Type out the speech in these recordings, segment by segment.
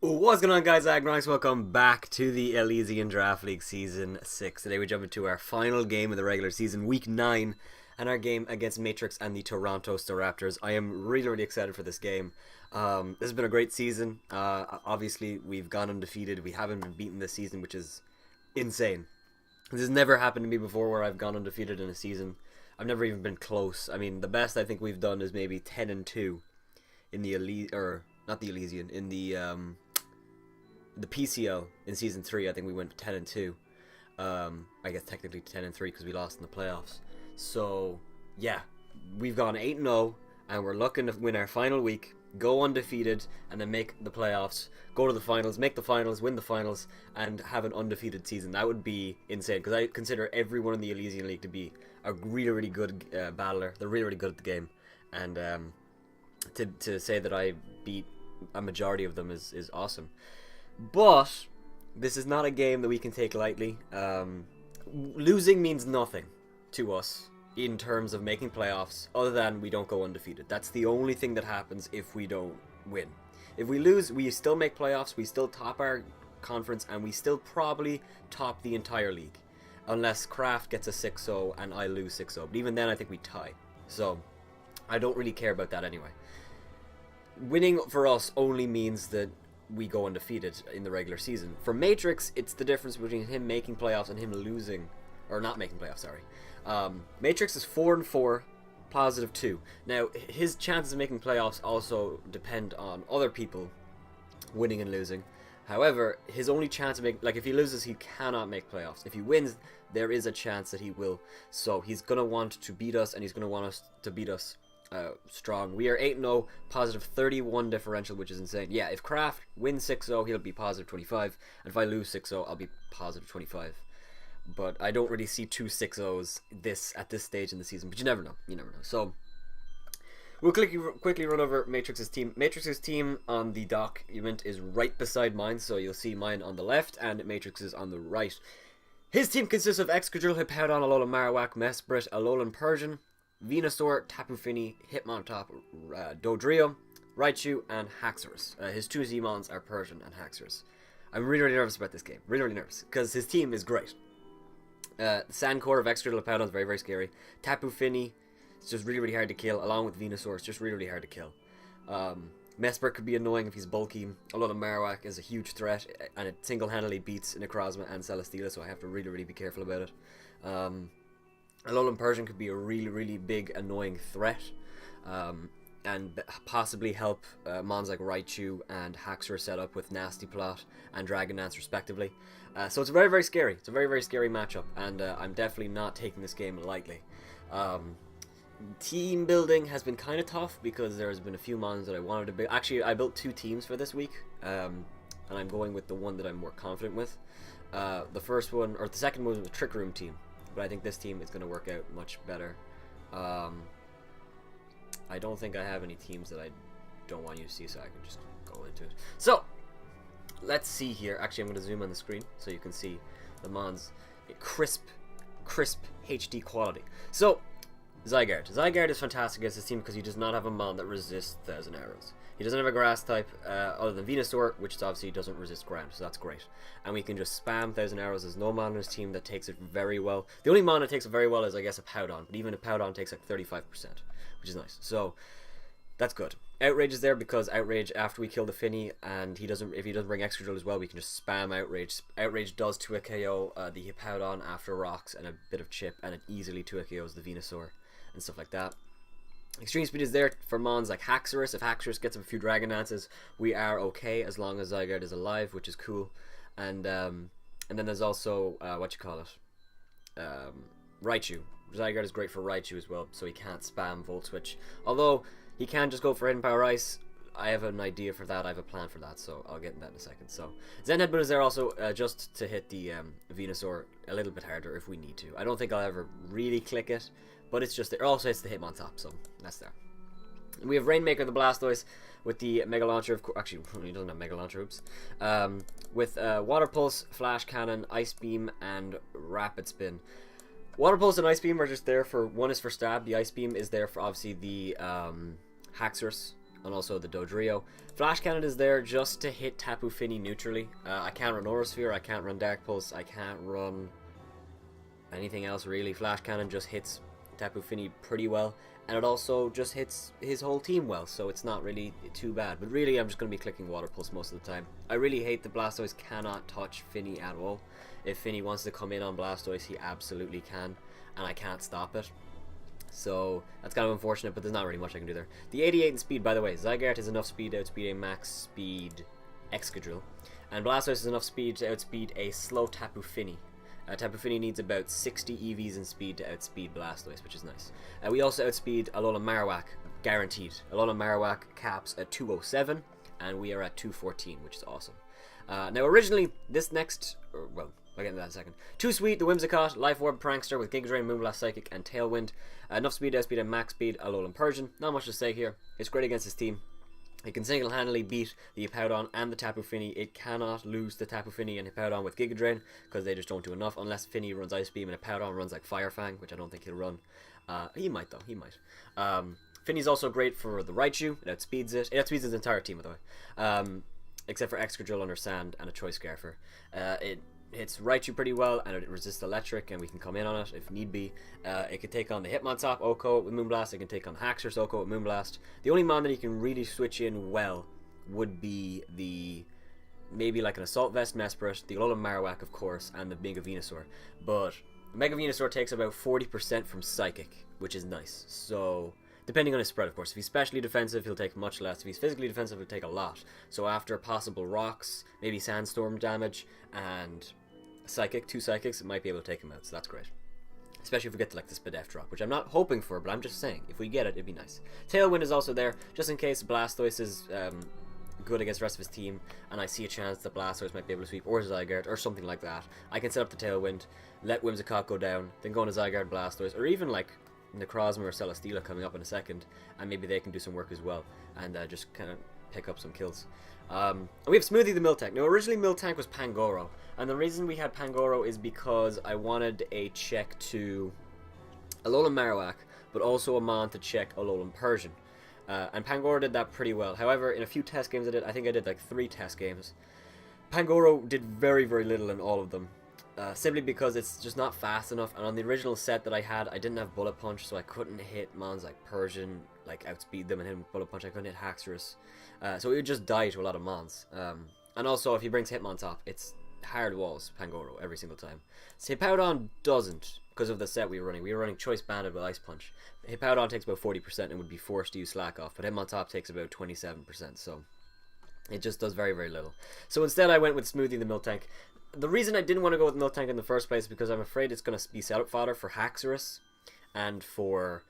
What's going on, guys? Aggronix, welcome back to the Elysian Draft League Season 6. Today we jump into our final game of the regular season, Week 9, and our game against Matrix and the Toronto Staraptors. I am really excited for this game. This has been a great season. Obviously, we've gone undefeated. We haven't been beaten this season, which is insane. This has never happened to me before where I've gone undefeated in a season. I've never even been close. I mean, the best I think we've done is maybe 10-2 in the not the Elysian, in the PCL in season 3. I think we went 10-2. I guess technically 10-3 because we lost in the playoffs. So yeah, we've gone 8-0, and we're looking to win our final week, go undefeated, and then make the playoffs, go to the finals, make the finals, win the finals, and have an undefeated season. That would be insane because I consider everyone in the Elysian League to be a really good battler. They're really good at the game, and to say that I beat a majority of them is awesome. But this is not a game that we can take lightly. Losing means nothing to us in terms of making playoffs, other than we don't go undefeated. That's the only thing that happens if we don't win. If we lose, we still make playoffs, we still top our conference, and we still probably top the entire league. Unless Kraft gets a 6-0 and I lose 6-0. But even then, I think we tie. So, I don't really care about that anyway. Winning for us only means that we go undefeated in the regular season. For Matrix, it's the difference between him making playoffs and him losing, or not making playoffs, sorry. Matrix is 4-4, positive 2. Now, his chances of making playoffs also depend on other people winning and losing. However, his only chance of making, like, if he loses, he cannot make playoffs. If he wins, there is a chance that he will. So he's going to want to beat us, and he's going to want us to beat us strong. We are 8-0, positive 31 differential, which is insane. Yeah, if Kraft wins 6-0, he'll be positive 25, and if I lose 6-0, I'll be positive 25. But I don't really see two 6-0s at this stage in the season, but you never know. So we'll quickly run over Matrix's team. Matrix's team on the document is right beside mine, so you'll see mine on the left and Matrix's on the right. His team consists of Excadrill, Hippowdon, Alolan Marowak, Mesprit, Alolan Persian, Venusaur, Tapu Fini, Hitmontop, Dodrio, Raichu, and Haxorus. His two Zmons are Persian and Haxorus. I'm really nervous about this game. Really nervous, because his team is great. The Sandcore of Excadrill, Hippowdon is very scary. Tapu Fini is just really hard to kill, along with Venusaur. It's just really hard to kill. Mesprit could be annoying if he's bulky. Alolan Marowak is a huge threat, and it single-handedly beats Necrozma and Celesteela, so I have to really be careful about it. Alolan Persian could be a really big, annoying threat, and possibly help mons like Raichu and Haxorus set up with Nasty Plot and Dragon Dance respectively. So it's very scary. It's a very scary matchup, and I'm definitely not taking this game lightly. Team building has been kind of tough because there's been a few mons that I wanted to build. Actually, I built 2 teams for this week, and I'm going with the one that I'm more confident with. The second one was a Trick Room team. But I think this team is going to work out much better. I don't think I have any teams that I don't want you to see, so I can just go into it. So, let's see here. Actually, I'm going to zoom on the screen so you can see the mons. Crisp HD quality. So, Zygarde. Zygarde is fantastic against this team because he does not have a mon that resists 1,000 arrows. He doesn't have a grass type other than Venusaur, which obviously doesn't resist ground, so that's great. And we can just spam 1,000 arrows. There's no mon on his team that takes it very well. The only mon that takes it very well is, I guess, a Powdon, but even a Powdon takes like 35%, which is nice. So that's good. Outrage is there because Outrage, after we kill the Finny, and if he doesn't bring Excadrill as well, we can just spam Outrage. Outrage does 2 KO the Hippowdon after rocks and a bit of chip, and it easily 2 KOs the Venusaur and stuff like that. Extreme Speed is there for mons like Haxorus. If Haxorus gets a few Dragon Dances, we are okay as long as Zygarde is alive, which is cool. And then there's also Raichu. Zygarde is great for Raichu as well, so he can't spam Volt Switch. Although he can just go for Hidden Power Ice. I have an idea for that. I have a plan for that, so I'll get into that in a second. So Zen Headbutt is there also just to hit the Venusaur a little bit harder if we need to. I don't think I'll ever really click it, but it's just there. Also, it's the Hitmontop, so that's there. We have Rainmaker the Blastoise with the Mega Launcher. Actually, he doesn't have Mega Launcher, oops. With Water Pulse, Flash Cannon, Ice Beam, and Rapid Spin. Water Pulse and Ice Beam are just there for, one is for stab, the Ice Beam is there for obviously the Haxorus and also the Dodrio. Flash Cannon is there just to hit Tapu Fini neutrally. I can't run Aurasphere, I can't run Dark Pulse, I can't run anything else really. Flash Cannon just hits Tapu Fini pretty well, and it also just hits his whole team well, so it's not really too bad. But really, I'm just going to be clicking Water Pulse most of the time. I really hate that Blastoise cannot touch Fini at all. If Fini wants to come in on Blastoise, he absolutely can, and I can't stop it. So that's kind of unfortunate, but there's not really much I can do there. The 88 in speed, by the way, Zygarde is enough speed to outspeed a max speed Excadrill, and Blastoise is enough speed to outspeed a slow Tapu Fini. Tapu Fini needs about 60 EVs in speed to outspeed Blastoise, which is nice. We also outspeed Alola Marowak, guaranteed. Alola Marowak caps at 207, and we are at 214, which is awesome. Now originally, this next, well, I'll get into that in a second. Too Sweet, the Whimsicott, Life Orb Prankster with Giga Drain, Moonblast Psychic, and Tailwind. Enough speed to outspeed and max speed Alolan Persian. Not much to say here. It's great against his team. It can single-handedly beat the Hippowdon and the Tapu Fini. It cannot lose the Tapu Fini and Hippowdon with Giga Drain, because they just don't do enough, unless Fini runs Ice Beam and Hippowdon runs like Fire Fang, which I don't think he'll run. He might though, he might. Fini's also great for the Raichu. It outspeeds it. It outspeeds his entire team, by the way. Except for Excadrill under Sand and a Choice Scarfer. It hits Raichu pretty well, and it resists Electric, and we can come in on it if need be. It can take on the Hitmontop Oko with Moonblast. It can take on Haxorus Oko with Moonblast. The only mon that you can really switch in well would be the maybe like an Assault Vest Mesprit, the Alolan Marowak, of course, and the Mega Venusaur. But Mega Venusaur takes about 40% from Psychic, which is nice. So depending on his spread, of course. If he's specially defensive, he'll take much less. If he's physically defensive, he'll take a lot. So after possible rocks, maybe Sandstorm damage, and Psychic, 2 Psychics, it might be able to take him out, so that's great. Especially if we get to like the Spadef drop, which I'm not hoping for, but I'm just saying, if we get it, it'd be nice. Tailwind is also there, just in case Blastoise is good against the rest of his team, and I see a chance that Blastoise might be able to sweep, or Zygarde, or something like that. I can set up the Tailwind, let Whimsicott go down, then go into Zygarde, Blastoise, or even like Necrozma or Celesteela coming up in a second, and maybe they can do some work as well, and just kind of pick up some kills. And we have Smoothie the Miltank. Now originally Miltank was Pangoro, and the reason we had Pangoro is because I wanted a check to Alolan Marowak, but also a mon to check Alolan Persian. And Pangoro did that pretty well. However, in a few test games I think I did like 3 test games, Pangoro did very, very little in all of them. Simply because it's just not fast enough, and on the original set that I had, I didn't have Bullet Punch, so I couldn't hit mons like Persian, like outspeed them and hit them with Bullet Punch. I couldn't hit Haxorus, so it would just die to a lot of mons. And also, if he brings Hitmontop, it's hard walls Pangoro every single time. So Hippowdon doesn't, because of the set we were running. We were running Choice Banded with Ice Punch. Hippowdon takes about 40% and would be forced to use Slack Off, but Hitmontop takes about 27%, so it just does very, very little. So instead I went with Smoothie the Miltank. The reason I didn't want to go with Miltank in the first place is because I'm afraid it's going to be setup fodder for Haxorus and for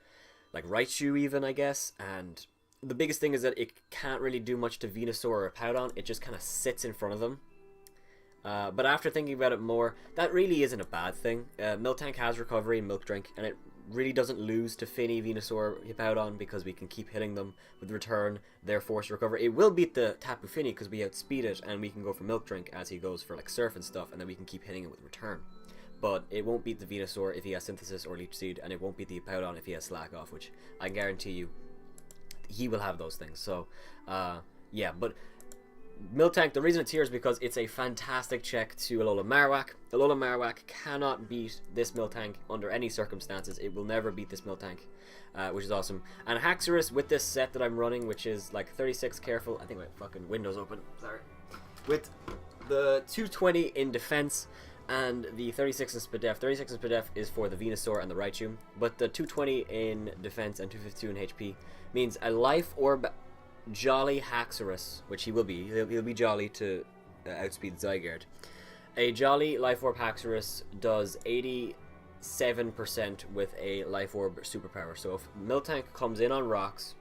like Raichu even, I guess. And the biggest thing is that it can't really do much to Venusaur or Hippowdon. It just kind of sits in front of them. But after thinking about it more, that really isn't a bad thing. Miltank has recovery and Milk Drink, and it really doesn't lose to Fini, Venusaur, Hippowdon, because we can keep hitting them with return, their force to recover. It will beat the Tapu Fini because we outspeed it, and we can go for Milk Drink as he goes for like Surf and stuff, and then we can keep hitting it with return. But it won't beat the Venusaur if he has Synthesis or Leech Seed, and it won't beat the Hippowdon if he has Slack Off, which I guarantee you he will have those things. So yeah, but Miltank, the reason it's here is because it's a fantastic check to Alola Marowak. Alola Marowak cannot beat this Miltank under any circumstances. It will never beat this Miltank, which is awesome. And Haxorus, with this set that I'm running, which is like 36 careful, I think my fucking window's open, sorry, with the 220 in defense and the 36 in Spadef. 36 in Spadef is for the Venusaur and the Raichu, but the 220 in defense and 252 in HP means a Life Orb Jolly Haxorus, which he will be. He'll be Jolly to outspeed Zygarde. A Jolly Life Orb Haxorus does 87% with a Life Orb superpower. So if Miltank comes in on rocks,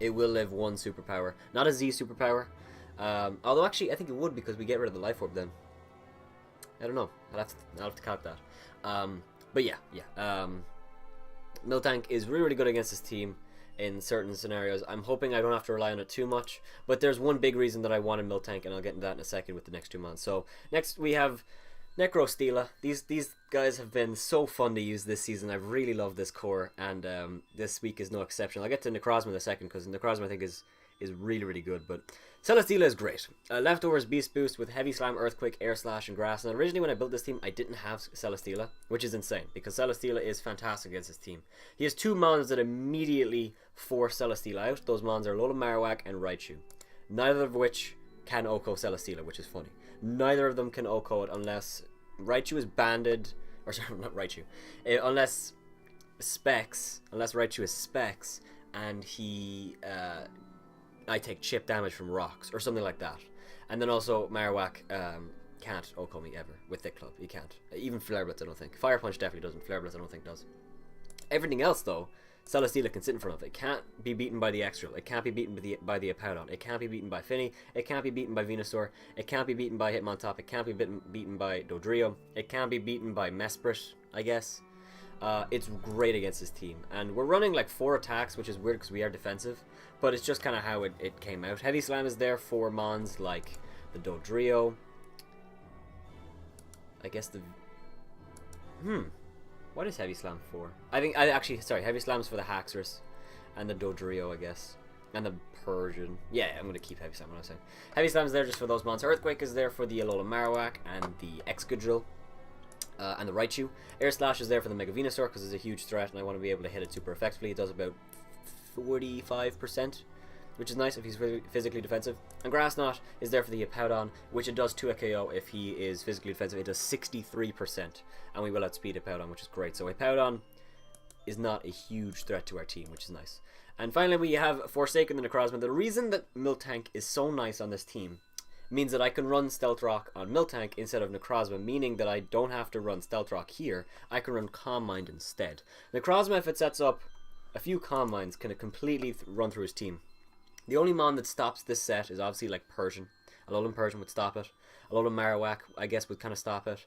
it will live 1 superpower. Not a Z superpower. Although actually I think it would, because we get rid of the Life Orb then. I don't know. I'll have to count that. But yeah. Miltank is really, really good against his team in certain scenarios. I'm hoping I don't have to rely on it too much, but there's one big reason that I wanted Miltank, and I'll get into that in a second with the next 2 months. So next we have Necrosteela. These guys have been so fun to use this season. I've really loved this core, and this week is no exception. I'll get to Necrozma in a second, because Necrozma I think is is really, really good. But Celesteela is great. Leftovers, Beast Boost with Heavy Slam, Earthquake, Air Slash, and Grass. And originally when I built this team, I didn't have Celesteela, which is insane, because Celesteela is fantastic against this team. He has 2 mons that immediately force Celesteela out. Those mons are Alola Marowak and Raichu, neither of which can OHKO Celesteela, which is funny. Neither of them can OHKO it unless Raichu is banded, or sorry, not Raichu, unless Raichu is Specs, and he, I take chip damage from rocks, or something like that. And then also, Marowak can't OHKO me ever with Thick Club. He can't. Even Flare Blitz, I don't think. Fire Punch definitely doesn't. Flare Blitz, I don't think does. Everything else, though, Celesteela can sit in front of. It can't be beaten by the Excadrill. It can't be beaten by the Apoudon. It can't be beaten by Finny. It can't be beaten by Venusaur. It can't be beaten by Hitmontop. It can't be beaten by Dodrio. It can't be beaten by Mesprit, I guess. It's great against this team. And we're running like 4 attacks, which is weird because we are defensive. But it's just kind of how it came out. Heavy Slam is there for mons like the Dodrio. I guess the... What is Heavy Slam for? Sorry, Heavy Slam's for the Haxorus and the Dodrio, I guess. And the Persian. Yeah, I'm going to keep Heavy Slam, what I was saying. Heavy Slam's there just for those mons. Earthquake is there for the Alola Marowak and the Excadrill. And the Raichu. Air Slash is there for the Mega Venusaur because it's a huge threat and I want to be able to hit it super effectively. It does about 45%, which is nice if he's physically defensive. And Grass Knot is there for the Apoudon, which it does 2 KO if he is physically defensive. It does 63%, and we will outspeed Apoudon, which is great. So Apoudon is not a huge threat to our team, which is nice. And finally, we have Forsaken the Necrozma. The reason that Miltank is so nice on this team means that I can run Stealth Rock on Miltank instead of Necrozma, meaning that I don't have to run Stealth Rock here. I can run Calm Mind instead. Necrozma, if it sets up a few Calm Minds, can completely run through his team. The only mon that stops this set is obviously like Persian. Alolan Persian would stop it. Alolan Marowak, I guess, would kind of stop it.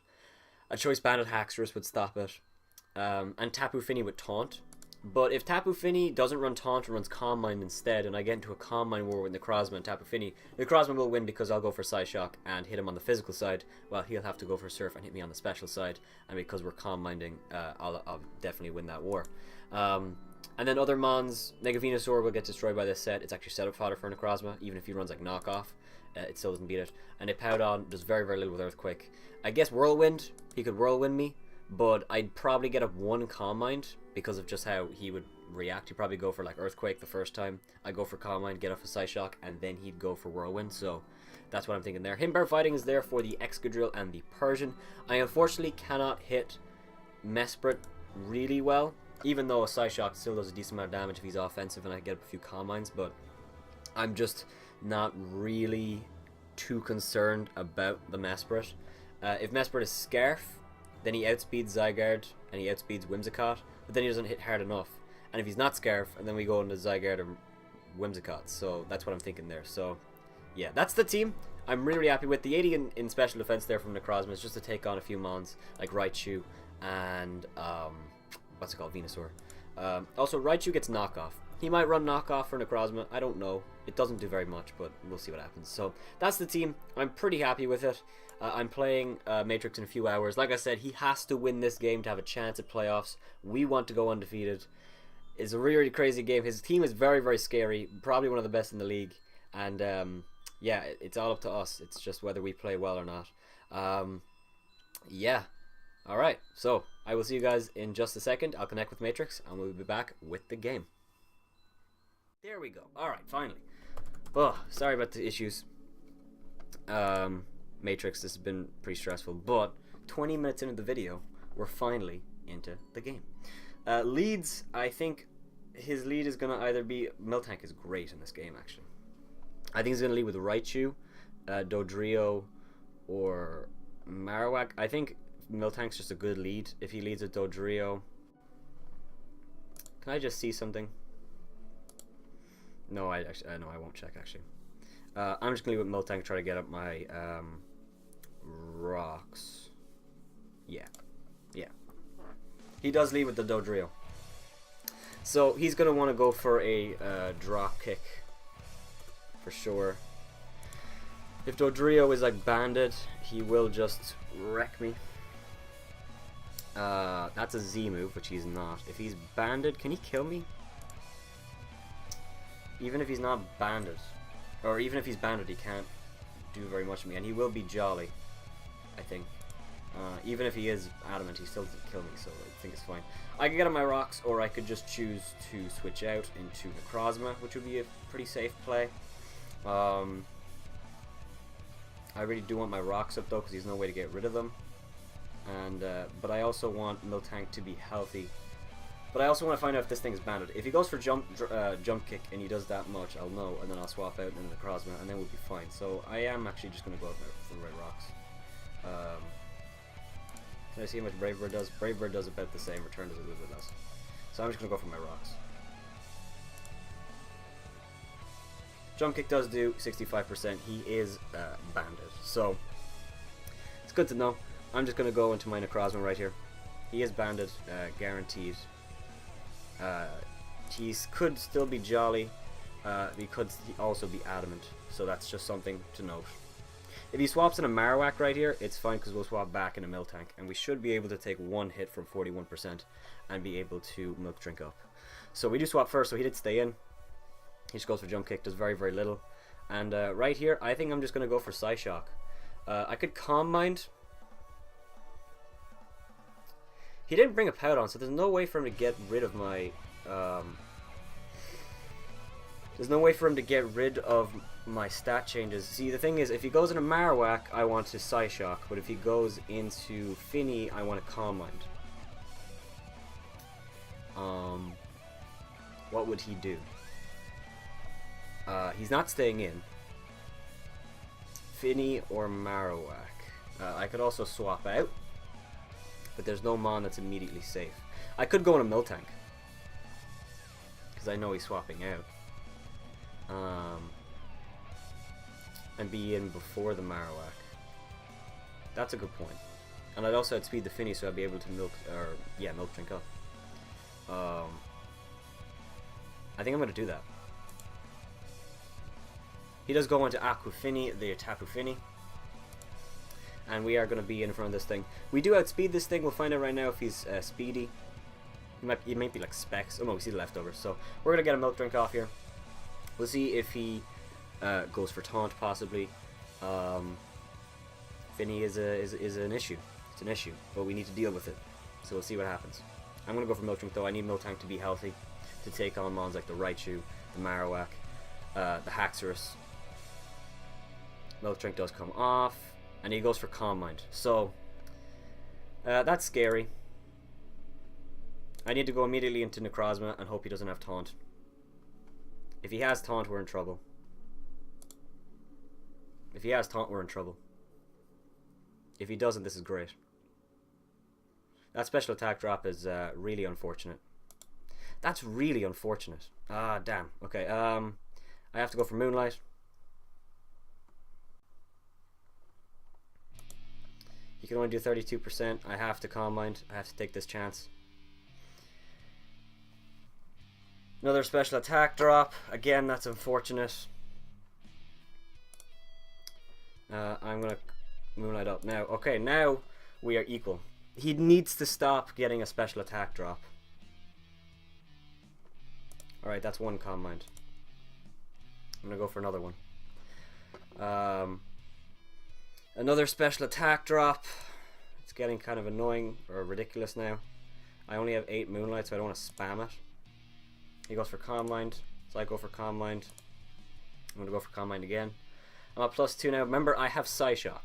A Choice Banded Haxorus would stop it. And Tapu Fini would taunt. But if Tapu Fini doesn't run Taunt and runs Calm Mind instead, and I get into a Calm Mind war with Necrozma and Tapu Fini, Necrozma will win because I'll go for Psyshock and hit him on the physical side, while he'll have to go for Surf and hit me on the special side. And because we're Calm Minding, I'll definitely win that war. And then other mons, Mega Venusaur will get destroyed by this set. It's actually setup fodder for Necrozma, even if he runs like Knockoff. It still doesn't beat it. And Apoudon does very, very little with Earthquake. I guess Whirlwind, he could Whirlwind me, but I'd probably get up 1 Calm Mind because of just how he would react. He'd probably go for like Earthquake the first time. I'd go for Calm Mind, get off a Psyshock, and then he'd go for Whirlwind. So that's what I'm thinking there. Himbear Fighting is there for the Excadrill and the Persian. I unfortunately cannot hit Mesprit really well, even though a Psyshock still does a decent amount of damage if he's offensive and I get up a few Calm Minds, but I'm just not really too concerned about the Mesprit. If Mesprit is Scarf, then he outspeeds Zygarde and he outspeeds Whimsicott, but then he doesn't hit hard enough. And if he's not Scarf, and then we go into Zygarde or Whimsicott, so that's what I'm thinking there. So yeah, that's the team. I'm really, really happy with the 80 in special defense there from Necrozma. It's just to take on a few mons like Raichu and what's it called, Venusaur. Also, Raichu gets knockoff. He might run knockoff for Necrozma. I don't know. It doesn't do very much, but we'll see what happens. So that's the team. I'm pretty happy with it. I'm playing Matrix in a few hours. Like I said, he has to win this game to have a chance at playoffs. We want to go undefeated. It's a really, really crazy game. His team is very, very scary. Probably one of the best in the league. And yeah, it's all up to us. It's just whether we play well or not. Yeah. Alright, so I will see you guys in just a second. I'll connect with Matrix and we'll be back with the game. There we go. Alright, finally. Oh, sorry about the issues. Matrix, this has been pretty stressful, but 20 minutes into the video, we're finally into the game. Leads, I think his lead is going to either be... Miltank is great in this game, actually. I think he's going to lead with Raichu, Dodrio, or Marowak. I think Miltank's just a good lead. If he leads with Dodrio... Can I just see something? No, I won't check, actually. I'm just going to leave with Miltank, try to get up my rocks. Yeah. He does lead with the Dodrio. So he's going to want to go for a drop kick for sure. If Dodrio is like banded, he will just wreck me. That's a Z move, which he's not. If he's banded, can he kill me? Even if he's not banded, or even if he's banded, he can't do very much to me, and he will be jolly, I think. Even if he is adamant, he still doesn't kill me, so I think it's fine. I could get on my rocks, or I could just choose to switch out into Necrozma, which would be a pretty safe play. I really do want my rocks up though, because there's no way to get rid of them. And but I also want Miltank to be healthy. But I also want to find out if this thing is banded. If he goes for jump kick and he does that much, I'll know, and then I'll swap out into Necrozma, and then we'll be fine. So I am actually just going to go out for the red rocks. Can I see how much Brave Bird does? Brave Bird does about the same, Return does a little bit less. So I'm just going to go for my rocks. Jump kick does do 65%. He is banded. So it's good to know. I'm just going to go into my Necrozma right here. He is banded, guaranteed. He could still be jolly. He could also be adamant. So that's just something to note. If he swaps in a Marowak right here, it's fine because we'll swap back in a Miltank. And we should be able to take one hit from 41% and be able to Milk Drink up. So we do swap first, so he did stay in. He just goes for Jump Kick, does very, very little. And right here, I think I'm just going to go for Psyshock. I could Calm Mind. He didn't bring a Pout on, so there's no way for him to get rid of my... there's no way for him to get rid of my stat changes. See, the thing is, if he goes into Marowak, I want to Psyshock, but if he goes into Finny, I want to Calm Mind. What would he do? He's not staying in. Finny or Marowak. I could also swap out, but there's no Mon that's immediately safe. I could go in a Miltank, because I know he's swapping out. And be in before the Marowak. That's a good point. And I'd also outspeed the Finny, so I'd be able to Milk Drink up. I think I'm going to do that. He does go into Aquafini, the Tapu Fini. And we are going to be in front of this thing. We do outspeed this thing. We'll find out right now if he's speedy. He might be like Specs. Oh no, we see the leftovers. So we're going to get a Milk Drink off here. We'll see if he goes for Taunt, possibly. Finny is an issue. It's an issue, but we need to deal with it. So we'll see what happens. I'm going to go for Miltank, though. I need Miltank to be healthy to take on mons like the Raichu, the Marowak, the Haxorus. Miltank does come off, and he goes for Calm Mind. So that's scary. I need to go immediately into Necrozma and hope he doesn't have Taunt. If he has Taunt, we're in trouble. If he has Taunt, we're in trouble. If he doesn't, this is great. That special attack drop is really unfortunate. That's really unfortunate. Ah, damn. Okay, I have to go for Moonlight. He can only do 32%. I have to Calm Mind. I have to take this chance. Another special attack drop. Again, that's unfortunate. I'm going to Moonlight up now. Okay, now we are equal. He needs to stop getting a special attack drop. Alright, that's one Calm Mind. I'm going to go for another one. Another special attack drop. It's getting kind of annoying or ridiculous now. I only have 8 Moonlight, so I don't want to spam it. He goes for Calm Mind, so I go for Calm Mind. I'm going to go for Calm Mind again. I'm at +2 now. Remember, I have Psyshock.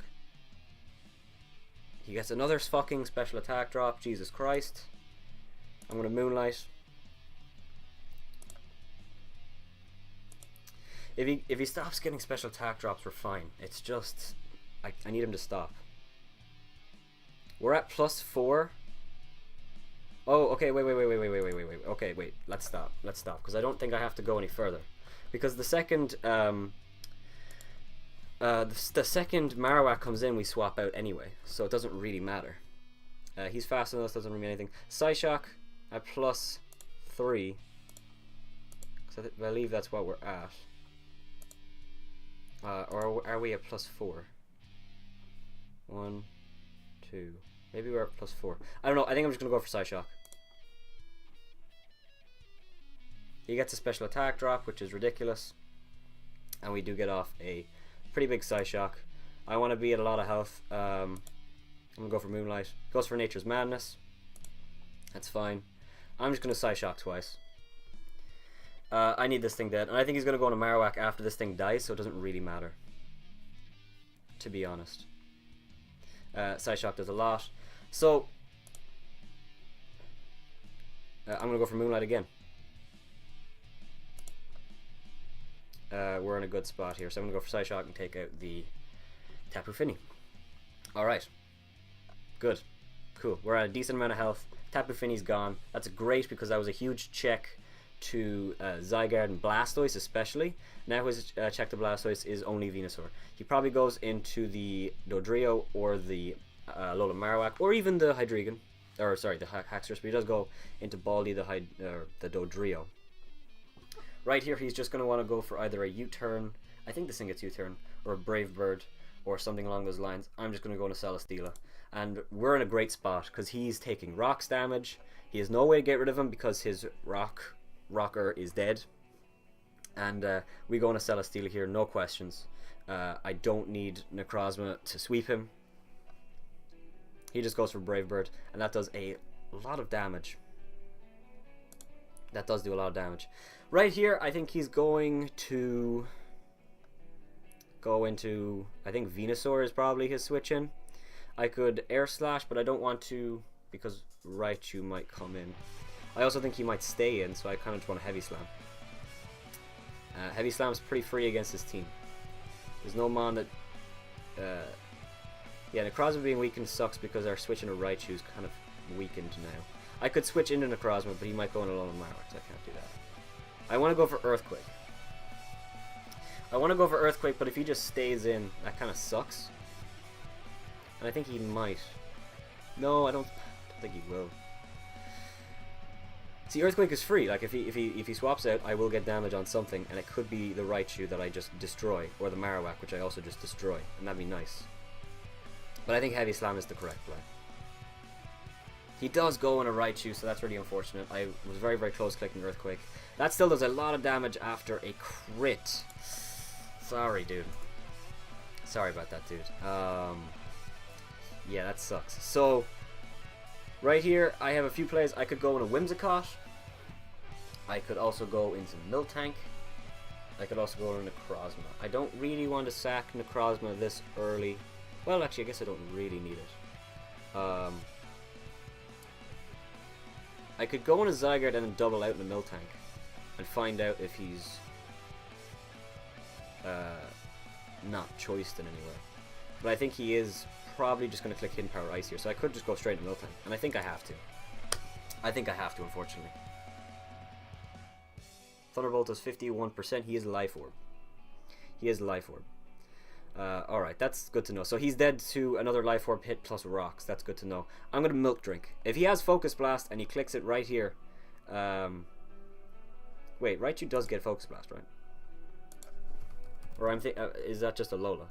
He gets another fucking special attack drop. Jesus Christ. I'm going to Moonlight. If he stops getting special attack drops, we're fine. It's just... I need him to stop. We're at +4. Oh, okay, wait. Okay, wait. Let's stop, because I don't think I have to go any further. Because the second... the second Marowak comes in, we swap out anyway, so it doesn't really matter. He's faster than us, doesn't really mean anything. Psyshock at +3, because I believe that's what we're at. Or are we at +4? 1, 2. Maybe we're at +4. I don't know. I think I'm just gonna go for Psyshock. He gets a special attack drop, which is ridiculous. And we do get off a pretty big Psyshock. I want to be at a lot of health. I'm going to go for Moonlight. Goes for Nature's Madness. That's fine. I'm just going to Psyshock twice. I need this thing dead. And I think he's going to go on a Marowak after this thing dies, so it doesn't really matter. To be honest. Psyshock does a lot. So, I'm going to go for Moonlight again. We're in a good spot here, so I'm going to go for Psyshock and take out the Tapu Fini. Alright. Good. Cool. We're at a decent amount of health. Tapu Fini's gone. That's great because that was a huge check to Zygarde and Blastoise especially. Now his check to Blastoise is only Venusaur. He probably goes into the Dodrio or the Alolan Marowak or even the Hydreigon. Or sorry, the Haxorus, but he does go into Baldi, the Dodrio. Right here, he's just going to want to go for either a U-turn, I think this thing gets U-turn, or a Brave Bird, or something along those lines. I'm just going to go into Celesteela. And we're in a great spot, because he's taking rocks damage. He has no way to get rid of him, because his rocker is dead. And we go into Celesteela here, no questions. I don't need Necrozma to sweep him. He just goes for Brave Bird, and that does a lot of damage. That does do a lot of damage. Right here, I think he's going to go into, I think Venusaur is probably his switch in. I could Air Slash, but I don't want to because Raichu might come in. I also think he might stay in, so I kind of just want to Heavy Slam. Heavy Slam's pretty free against his team. There's no mon that... yeah, Necrozma being weakened sucks because our switch into Raichu is kind of weakened now. I could switch into Necrozma, but he might go into Alolan Marowak, so I can't do that. I want to go for Earthquake. But if he just stays in, that kind of sucks. And I think he might. No, I don't think he will. See, Earthquake is free. Like if he swaps out, I will get damage on something, and it could be the Raichu that I just destroy, or the Marowak, which I also just destroy, and that'd be nice. But I think Heavy Slam is the correct play. He does go in a Raichu, so that's really unfortunate. I was very, very close clicking Earthquake. That still does a lot of damage after a crit. Sorry, dude. Sorry about that, dude. Yeah, that sucks. So, right here, I have a few plays. I could go in a Whimsicott. I could also go into Miltank. I could also go into Necrozma. I don't really want to sack Necrozma this early. Well, actually, I guess I don't really need it. I could go in a Zygarde and then double out in a Miltank and find out if he's not choiced in any way. But I think he is probably just going to click Hidden Power Ice here, so I could just go straight to Miltank, and I think I have to. Unfortunately. Thunderbolt is 51%. He is Life Orb. Alright, that's good to know. So he's dead to another Life Orb hit plus rocks. That's good to know. I'm going to Milk Drink. If he has Focus Blast and he clicks it right here... wait, Raichu does get Focus Blast, right? Or is that just a Lola?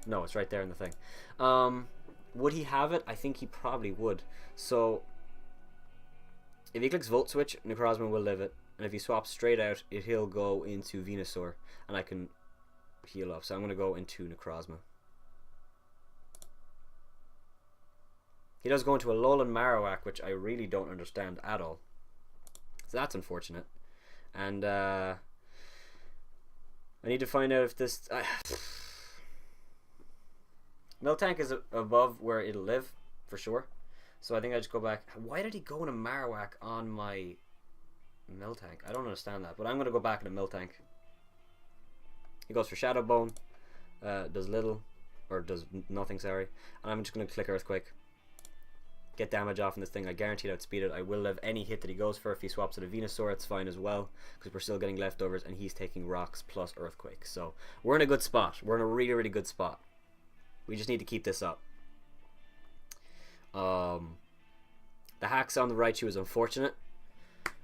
No, it's right there in the thing. Would he have it? I think he probably would. So, if he clicks Volt Switch, Necrozma will live it. And if he swaps straight out, he'll go into Venusaur. And I can heal up. So I'm going to go into Necrozma. He does go into a Alolan Marowak, which I really don't understand at all. So that's unfortunate. And I need to find out if this... Miltank is above where it'll live, for sure. So I think I just go back. Why did he go in a Marowak on my Miltank? I don't understand that. But I'm going to go back in a Miltank. He goes for Shadow Bone. Does little. Or does nothing, sorry. And I'm just going to click Earthquake. Get damage off in this thing. I guarantee to outspeed it. I will live any hit that he goes for. If he swaps it a Venusaur, it's fine as well. Because we're still getting leftovers. And he's taking rocks plus Earthquake. So we're in a good spot. We're in a really, really good spot. We just need to keep this up. The hacks on the Raichu is unfortunate.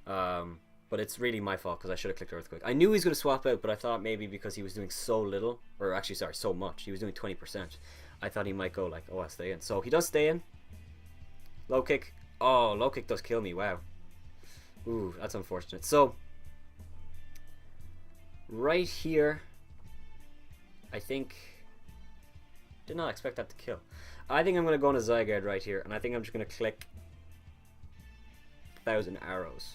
But it's really my fault because I should have clicked Earthquake. I knew he was going to swap out, but I thought maybe because he was doing so little, or actually, sorry, so much. He was doing 20%. I thought he might go like, oh, I'll stay in. So he does stay in. Low kick. Oh, low kick does kill me. Wow. Ooh, that's unfortunate. So, right here, I think... Did not expect that to kill. I think I'm going to go on a Zygarde right here, and I think I'm just going to click 1,000 arrows.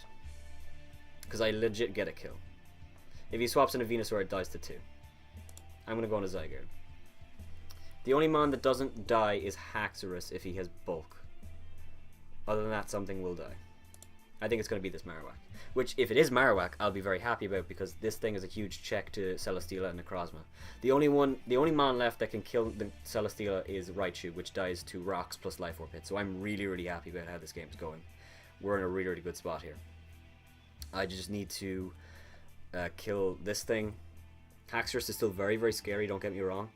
Because I legit get a kill. If he swaps in a Venusaur, it dies to 2. I'm going to go on a Zygarde. The only mon that doesn't die is Haxorus if he has bulk. Other than that, something will die. I think it's going to be this Marowak. Which, if it is Marowak, I'll be very happy about, because this thing is a huge check to Celesteela and Necrozma. The only mon left that can kill the Celesteela is Raichu, which dies to rocks plus Life Orb hit. So I'm really, really happy about how this game's going. We're in a really, really good spot here. I just need to kill this thing. Haxorus is still very, very scary, don't get me wrong.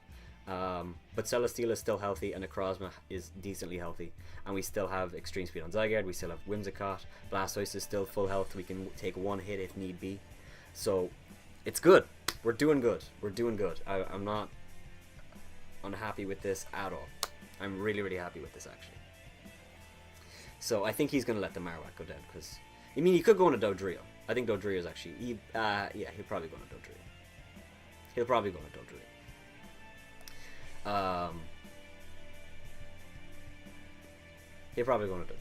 But Celesteela is still healthy, and Necrozma is decently healthy. And we still have extreme speed on Zygarde, we still have Whimsicott, Blastoise is still full health, we can take one hit if need be. So, it's good. We're doing good. We're doing good. I'm not unhappy with this at all. I'm really, really happy with this, actually. So, I think he's going to let the Marowak go down, because... I mean, he could go on a Dodrio. I think Dodrio is actually... yeah, he'll probably go on a Dodrio. He'll probably go on a Dodrio. He'll probably go on a Dodrio.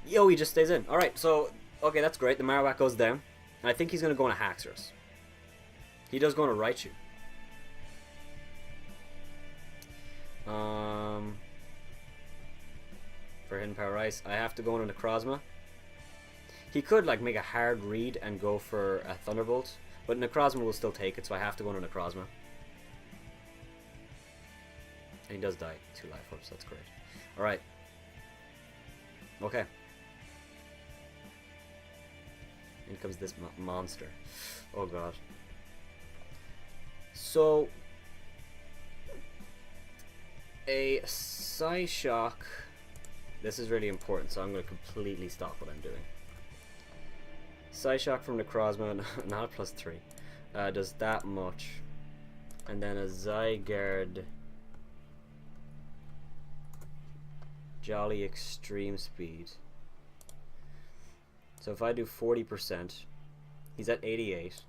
Yo, he just stays in. Alright, so... Okay, that's great. The Marowak goes down. And I think he's going to go on a Haxorus. He does go on a Raichu. For Hidden Power Ice, I have to go on a Necrozma. He could like make a hard read and go for a Thunderbolt, but Necrozma will still take it, so I have to go on a Necrozma. And he does die. 2 life orbs, that's great. Alright. Okay. In comes this monster. Oh god. So... a Psyshock. This is really important, so I'm going to completely stop what I'm doing. Psyshock from Necrozma, not a +3. Does that much. And then a Zygarde. Jolly Extreme Speed. So if I do 40%, he's at 88.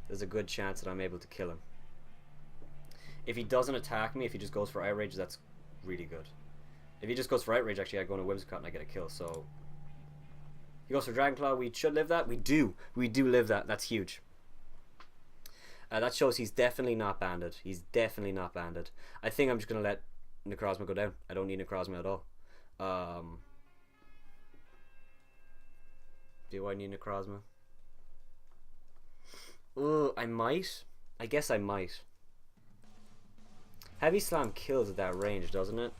There's a good chance that I'm able to kill him. If he doesn't attack me, if he just goes for Outrage, that's really good. If he just goes for Outrage, actually, I go on a Whimsicott and I get a kill, so... He goes for Dragon Claw, we should live that? We do! We do live that, that's huge. That shows he's definitely not banded. He's definitely not banded. I think I'm just going to let Necrozma go down. I don't need Necrozma at all. Do I need Necrozma? I might. I guess I might. Heavy Slam kills at that range, doesn't it?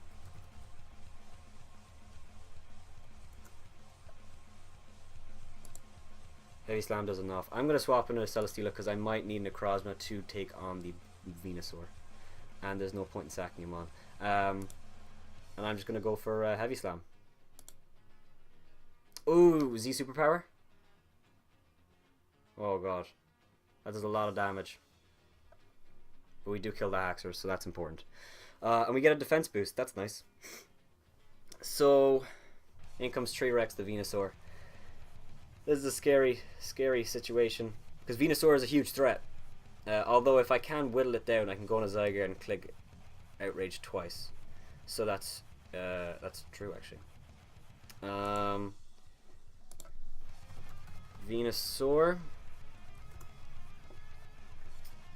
Heavy Slam does enough. I'm going to swap into a Celesteela because I might need Necrozma to take on the Venusaur. And there's no point in sacking him on. And I'm just going to go for Heavy Slam. Ooh, Z Superpower? Oh god. That does a lot of damage. But we do kill the Haxorus, so that's important. And we get a defense boost. That's nice. So, in comes Treerex, the Venusaur. This is a scary, scary situation. Because Venusaur is a huge threat. Although if I can whittle it down, I can go on a Zygarde and click Outrage twice. So that's true, actually. Venusaur.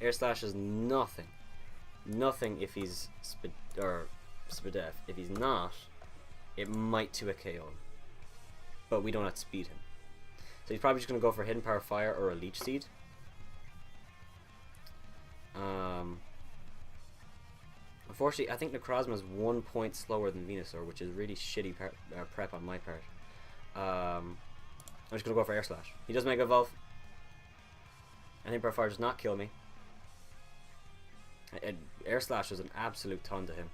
Air Slash is nothing. Nothing if he's Spadef. If he's not, it might 2 a KO him. But we don't have to speed him. So he's probably just going to go for Hidden Power Fire or a Leech Seed. Unfortunately, I think Necrozma is 1 point slower than Venusaur, which is really shitty prep on my part. I'm just going to go for Air Slash. He does Mega Evolve. And Hidden Power Fire does not kill me. Air Slash is an absolute ton to him.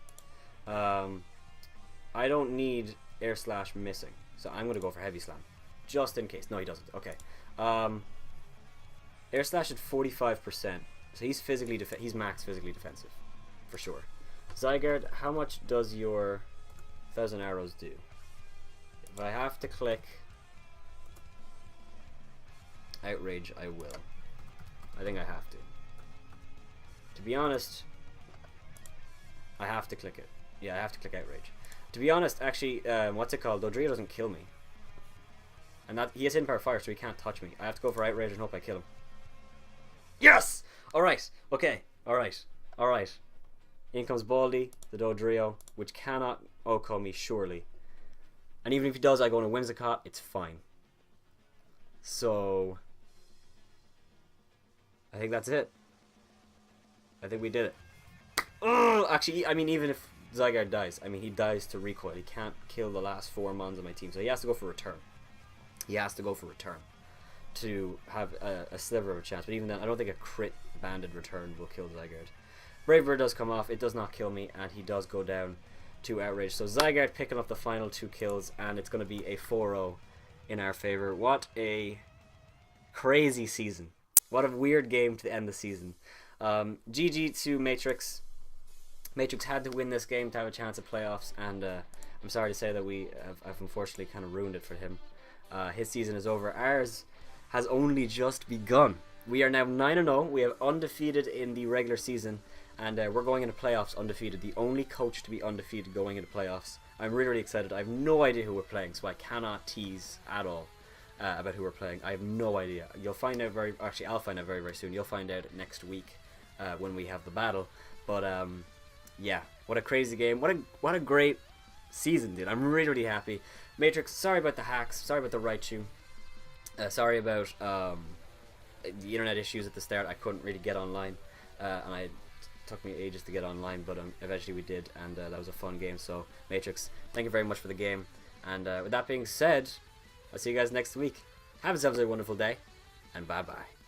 I don't need Air Slash missing, so I'm going to go for Heavy Slam. Just in case. No, he doesn't. Okay. Air slash at 45%. So he's he's max physically defensive, for sure. Zygarde, how much does your 1,000 arrows do? If I have to click Outrage, I will. I think I have to. To be honest, I have to click it. Yeah, I have to click Outrage. To be honest, actually, what's it called? Dodrio doesn't kill me. And that he has hidden power fire, so he can't touch me. I have to go for Outrage and hope I kill him. Yes! Alright, okay, alright, alright. In comes Baldy, the Dodrio, which cannot OHKO me, surely. And even if he does, I go into Whimsicott, it's fine. So, I think that's it. I think we did it. Oh, actually, I mean, even if Zygarde dies, I mean, he dies to recoil. He can't kill the last 4 mons on my team, so he has to go for return. He has to go for return to have a sliver of a chance. But even then, I don't think a crit banded return will kill Zygarde. Brave Bird does come off. It does not kill me, and he does go down to Outrage. So Zygarde picking up the final 2 kills, and it's going to be a 4-0 in our favor. What a crazy season. What a weird game to end the season. GG to Matrix. Matrix had to win this game to have a chance at playoffs, and I'm sorry to say that I've unfortunately kind of ruined it for him. His season is over. Ours has only just begun. We are now 9-0. We have undefeated in the regular season, and we're going into playoffs undefeated. The only coach to be undefeated going into playoffs. I'm really, really excited. I have no idea who we're playing, so I cannot tease at all about who we're playing. I have no idea. You'll find out actually, I'll find out very, very soon. You'll find out next week when we have the battle. But yeah, what a crazy game. What a great season, dude. I'm really, really happy. Matrix, sorry about the hacks. Sorry about the Raichu. Sorry about the internet issues at the start. I couldn't really get online, and it took me ages to get online, but eventually we did, and that was a fun game. So Matrix, thank you very much for the game, and with that being said, I'll see you guys next week. Have yourselves a wonderful day, and bye bye.